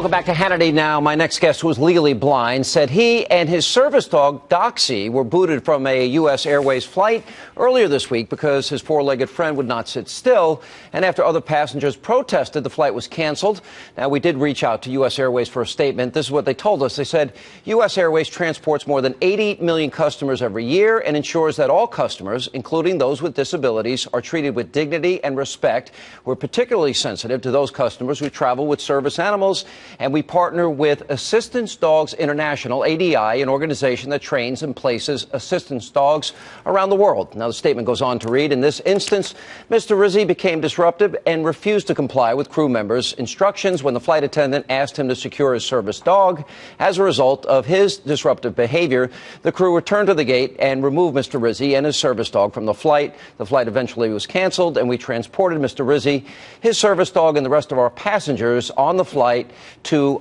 Welcome back to Hannity now. My next guest, who was legally blind, said he and his service dog, Doxy, were booted from a U.S. Airways flight earlier this week because his four-legged friend would not sit still. And after other passengers protested, the flight was canceled. Now, we did reach out to U.S. Airways for a statement. This is what they told us. They said U.S. Airways transports more than 80 million customers every year and ensures that all customers, including those with disabilities, are treated with dignity and respect. We're particularly sensitive to those customers who travel with service animals, and we partner with Assistance Dogs International, ADI, an organization that trains and places assistance dogs around the world. Now, the statement goes on to read, in this instance, Mr. Rizzi became disruptive and refused to comply with crew members' instructions when the flight attendant asked him to secure his service dog. As a result of his disruptive behavior, the crew returned to the gate and removed Mr. Rizzi and his service dog from the flight. The flight eventually was canceled, and we transported Mr. Rizzi, his service dog, and the rest of our passengers on the flight to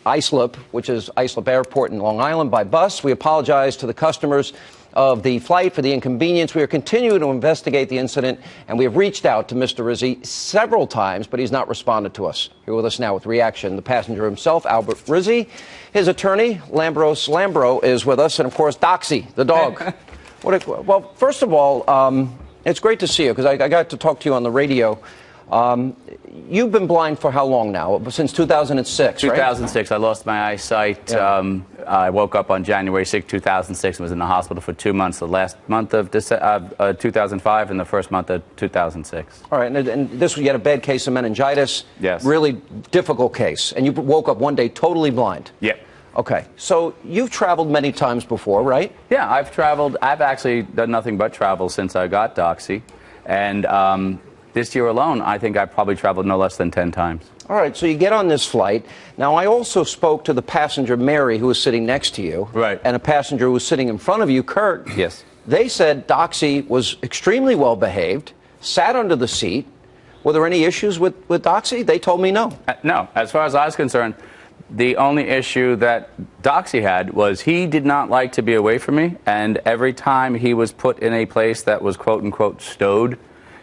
Islip, which is Islip Airport in Long Island, by bus. We apologize to the customers of the flight for the inconvenience. We are continuing to investigate the incident, and we have reached out to Mr. Rizzi several times, but he's not responded to us. Here with us now with reaction, the passenger himself, Albert Rizzi. His attorney, Lambro, is with us, and of course, Doxy, the dog. Well, first of all, it's great to see you, because I got to talk to you on the radio. You've been blind for how long now? Since 2006, right? 2006. I lost my eyesight. Yeah. I woke up on January 6, 2006 and was in the hospital for 2 months, the last month of 2005 and the first month of 2006. All right, and this, you had a bad case of meningitis. Yes. Really difficult case. And you woke up one day totally blind. Yeah. Okay, so you've traveled many times before, right? Yeah, I've traveled. I've actually done nothing but travel since I got Doxy. And this year alone, I think I've probably traveled no less than 10 times. All right, so you get on this flight. Now, I also spoke to the passenger, Mary, who was sitting next to you. Right. And a passenger who was sitting in front of you, Kurt. Yes. They said Doxy was extremely well behaved, sat under the seat. Were there any issues with Doxy? They told me no. No. As far as I was concerned, the only issue that Doxy had was he did not like to be away from me, and every time he was put in a place that was quote-unquote stowed,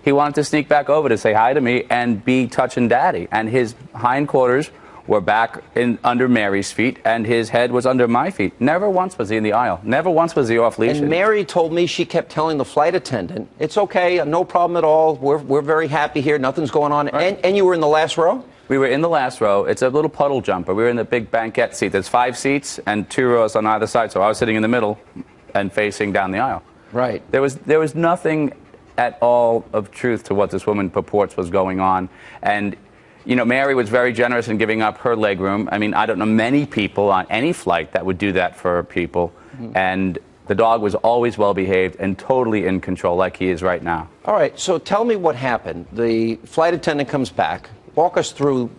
he wanted to sneak back over to say hi to me and be touching Daddy. And his hindquarters were back under Mary's feet, and his head was under my feet. Never once was he in the aisle. Never once was he off leash. And Mary told me she kept telling the flight attendant, it's okay, no problem at all. We're very happy here. Nothing's going on. Right. And you were in the last row? We were in the last row. It's a little puddle jumper. We were in the big banquette seat. There's 5 seats and 2 rows on either side. So I was sitting in the middle and facing down the aisle. Right. There was nothing at all of truth to what this woman purports was going on. And, you know, Mary was very generous in giving up her leg room. I mean, I don't know many people on any flight that would do that for people. Mm-hmm. And the dog was always well behaved and totally in control, like he is right now. All right, so tell me what happened. The flight attendant comes back. Walk us through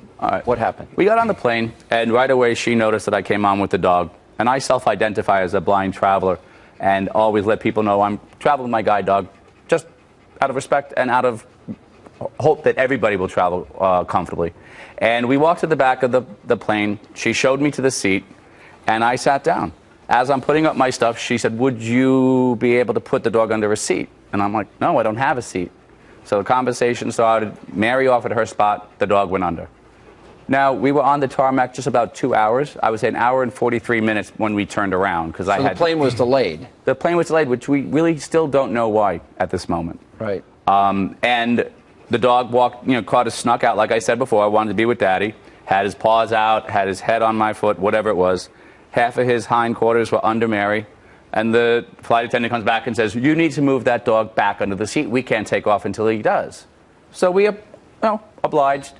what happened. We got on the plane, and right away she noticed that I came on with the dog. And I self-identify as a blind traveler and always let people know I'm traveling with my guide dog, just out of respect and out of hope that everybody will travel comfortably. And we walked to the back of the plane. She showed me to the seat, and I sat down. As I'm putting up my stuff, she said, would you be able to put the dog under a seat? And I'm like, no, I don't have a seat. So the conversation started. Mary offered her spot. The dog went under. Now, we were on the tarmac just about 2 hours. I would say an hour and 43 minutes when we turned around. So the plane was delayed? The plane was delayed, which we really still don't know why at this moment. Right. And the dog snuck out, like I said before. I wanted to be with Daddy. Had his paws out, had his head on my foot, whatever it was. Half of his hindquarters were under Mary. And the flight attendant comes back and says, you need to move that dog back under the seat. We can't take off until he does. So we obliged.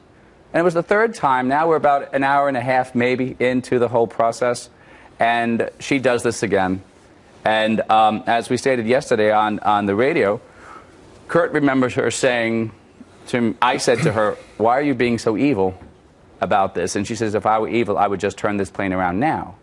And it was the third time. Now we're about an hour and a half maybe into the whole process. And she does this again. And as we stated yesterday on the radio, Kurt remembers her saying I said to her, why are you being so evil about this? And she says, if I were evil, I would just turn this plane around now.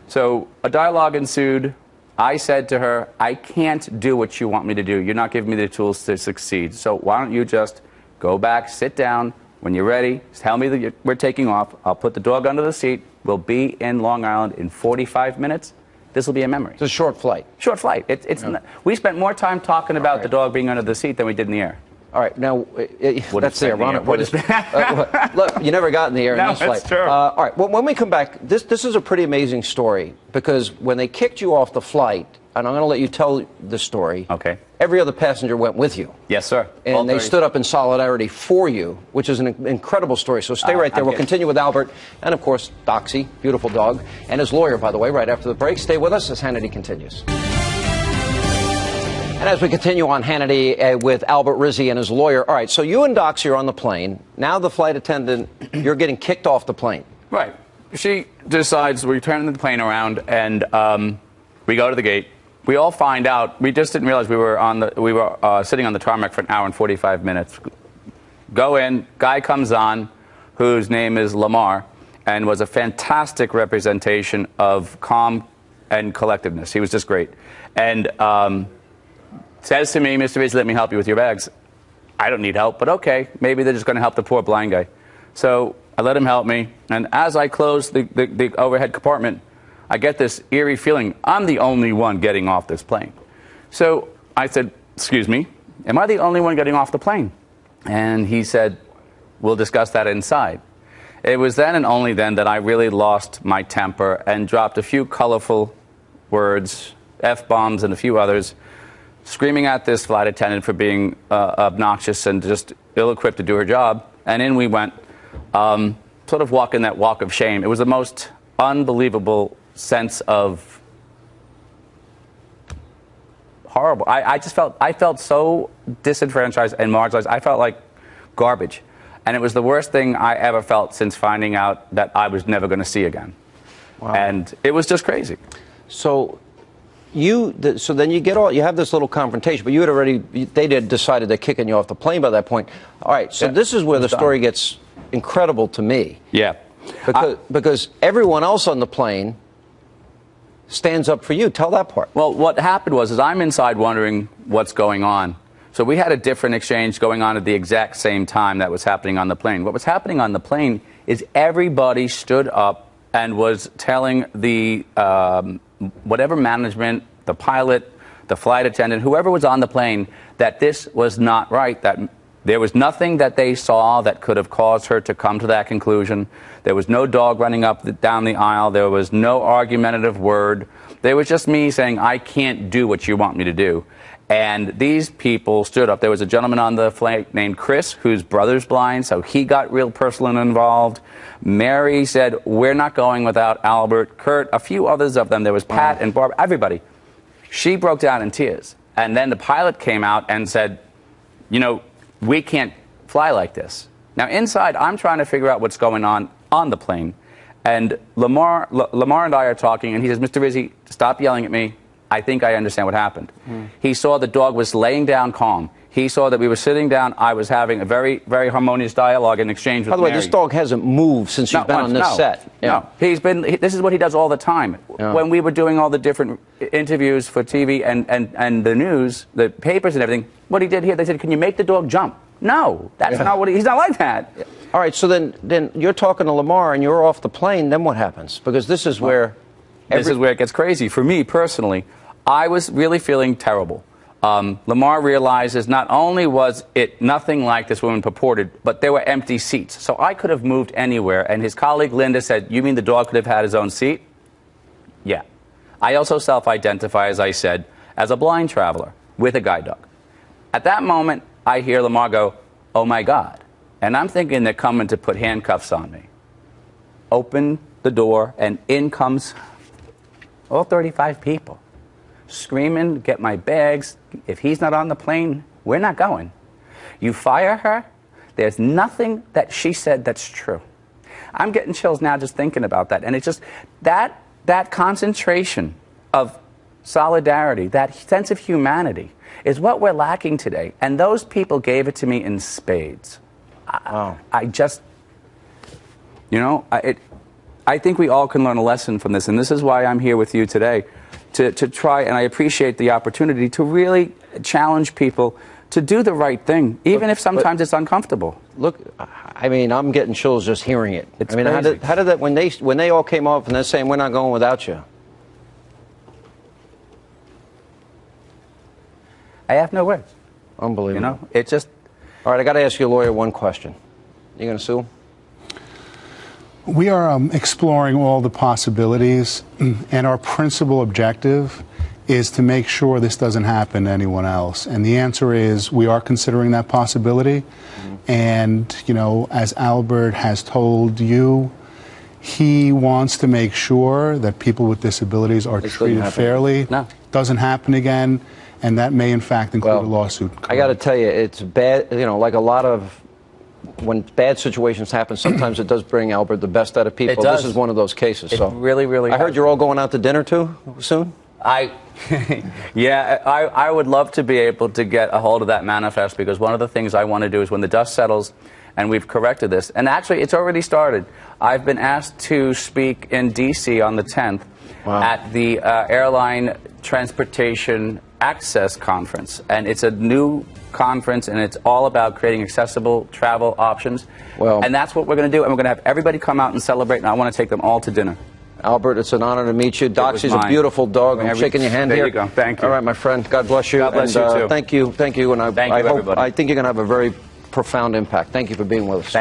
So a dialogue ensued. I said to her, I can't do what you want me to do. You're not giving me the tools to succeed. So why don't you just go back, sit down. When you're ready, tell me that we're taking off. I'll put the dog under the seat. We'll be in Long Island in 45 minutes. This will be a memory. It's a short flight. Short flight. We spent more time talking about the dog being under the seat than we did in the air. All right, now, that's there. Ron, the look, you never got in the air in this flight. That's true. All right, well, when we come back, this is a pretty amazing story, because when they kicked you off the flight, and I'm going to let you tell the story. Okay. Every other passenger went with you. Yes, sir. And they stood up in solidarity for you, which is an incredible story. So stay right there. We'll continue with Albert and, of course, Doxy, beautiful dog, and his lawyer, by the way, right after the break. Stay with us as Hannity continues. And as we continue on Hannity with Albert Rizzi and his lawyer, all right, so you and Doxy are on the plane. Now the flight attendant, you're getting kicked off the plane. Right. She decides we're turning the plane around, and we go to the gate. We all find out. We just didn't realize we were sitting on the tarmac for an hour and 45 minutes. Go in. Guy comes on, whose name is Lamar, and was a fantastic representation of calm and collectiveness. He was just great. And says to me, "Mr. Rizzi, let me help you with your bags." I don't need help, but okay, maybe they're just going to help the poor blind guy. So I let him help me, and as I close the overhead compartment, I get this eerie feeling I'm the only one getting off this plane. So I said, "Excuse me, am I the only one getting off the plane?" And he said, "We'll discuss that inside." It was then and only then that I really lost my temper and dropped a few colorful words, F-bombs and a few others, screaming at this flight attendant for being obnoxious and just ill-equipped to do her job. And in we went, sort of walking that walk of shame. It was the most unbelievable sense of horrible. I felt so disenfranchised and marginalized. I felt like garbage. And it was the worst thing I ever felt since finding out that I was never going to see again. Wow. And it was just crazy. So so then you have this little confrontation, but they had decided they're kicking you off the plane by that point. All right, so this is where the story gets incredible to me. Yeah. Because everyone else on the plane stands up for you. Tell that part. Well, what happened was I'm inside wondering what's going on. So we had a different exchange going on at the exact same time that was happening on the plane. What was happening on the plane is everybody stood up and was telling the whatever management, the pilot, the flight attendant, whoever was on the plane, that this was not right, that there was nothing that they saw that could have caused her to come to that conclusion. There was no dog running down the aisle. There was no argumentative word. There was just me saying, "I can't do what you want me to do." And these people stood up. There was a gentleman on the flight named Chris, whose brother's blind, so he got real personal and involved. Mary said, "We're not going without Albert." Kurt, a few others of them. There was Pat and Barbara, everybody. She broke down in tears. And then the pilot came out and said, "We can't fly like this." Now, inside, I'm trying to figure out what's going on the plane. And Lamar and I are talking, and he says, "Mr. Rizzi, stop yelling at me. I think I understand what happened." He saw the dog was laying down calm. He saw that we were sitting down. I was having a very, very harmonious dialogue and exchange with Mary. By the way, this dog hasn't moved since you've been on this set. Yeah. No, this is what he does all the time. Yeah. When we were doing all the different interviews for TV and the news, the papers and everything, what he did here, they said, "Can you make the dog jump?" No, that's not what he's not like that. Yeah. All right, so then you're talking to Lamar and you're off the plane. Then what happens? Because this is where it gets crazy. For me personally, I was really feeling terrible. Lamar realizes not only was it nothing like this woman purported, but there were empty seats. So I could have moved anywhere. And his colleague Linda said, "You mean the dog could have had his own seat?" Yeah. I also self-identify, as I said, as a blind traveler with a guide dog. At that moment, I hear Lamar go, "Oh my God." And I'm thinking they're coming to put handcuffs on me. Open the door, and in comes all 35 people. Screaming, "Get my bags. If he's not on the plane, we're not going. You fire her." There's nothing that she said that's true. I'm getting chills now just thinking about that. And it's just that concentration of solidarity, that sense of humanity, is what we're lacking today. And those people gave it to me in spades. I just, I think we all can learn a lesson from this. And this is why I'm here with you today. To try, and I appreciate the opportunity to really challenge people to do the right thing, even if sometimes it's uncomfortable. Look, I mean, I'm getting chills just hearing it. It's crazy. How did that, when they all came off and they're saying, "We're not going without you"? I have no words. Unbelievable. It just, All right, I got to ask your lawyer one question. You going to sue him? We are exploring all the possibilities, and our principal objective is to make sure this doesn't happen to anyone else. And the answer is we are considering that possibility. And, you know, as Albert has told you, he wants to make sure that people with disabilities are treated fairly. No. Doesn't happen again, and that may, in fact, include a lawsuit. I got to tell you, it's bad, you know, like a lot of, when bad situations happen, sometimes it does bring, Albert, the best out of people. It does. This is one of those cases. It really, really I heard you're all going out to dinner, too, soon? Yeah, I would love to be able to get a hold of that manifest, because one of the things I want to do is when the dust settles and we've corrected this, and actually it's already started. I've been asked to speak in D.C. on the 10th at the Airline Transportation Access Conference, and it's a new conference, and it's all about creating accessible travel options. And that's what we're going to do, and we're going to have everybody come out and celebrate, and I want to take them all to dinner. Albert, it's an honor to meet you. Doxy's a beautiful dog. I'm shaking your hand there here. There you go. Thank you. All right, my friend. God bless you. God bless you, too. Thank you. Thank you. And I Thank you, everybody. I think you're going to have a very profound impact. Thank you for being with us.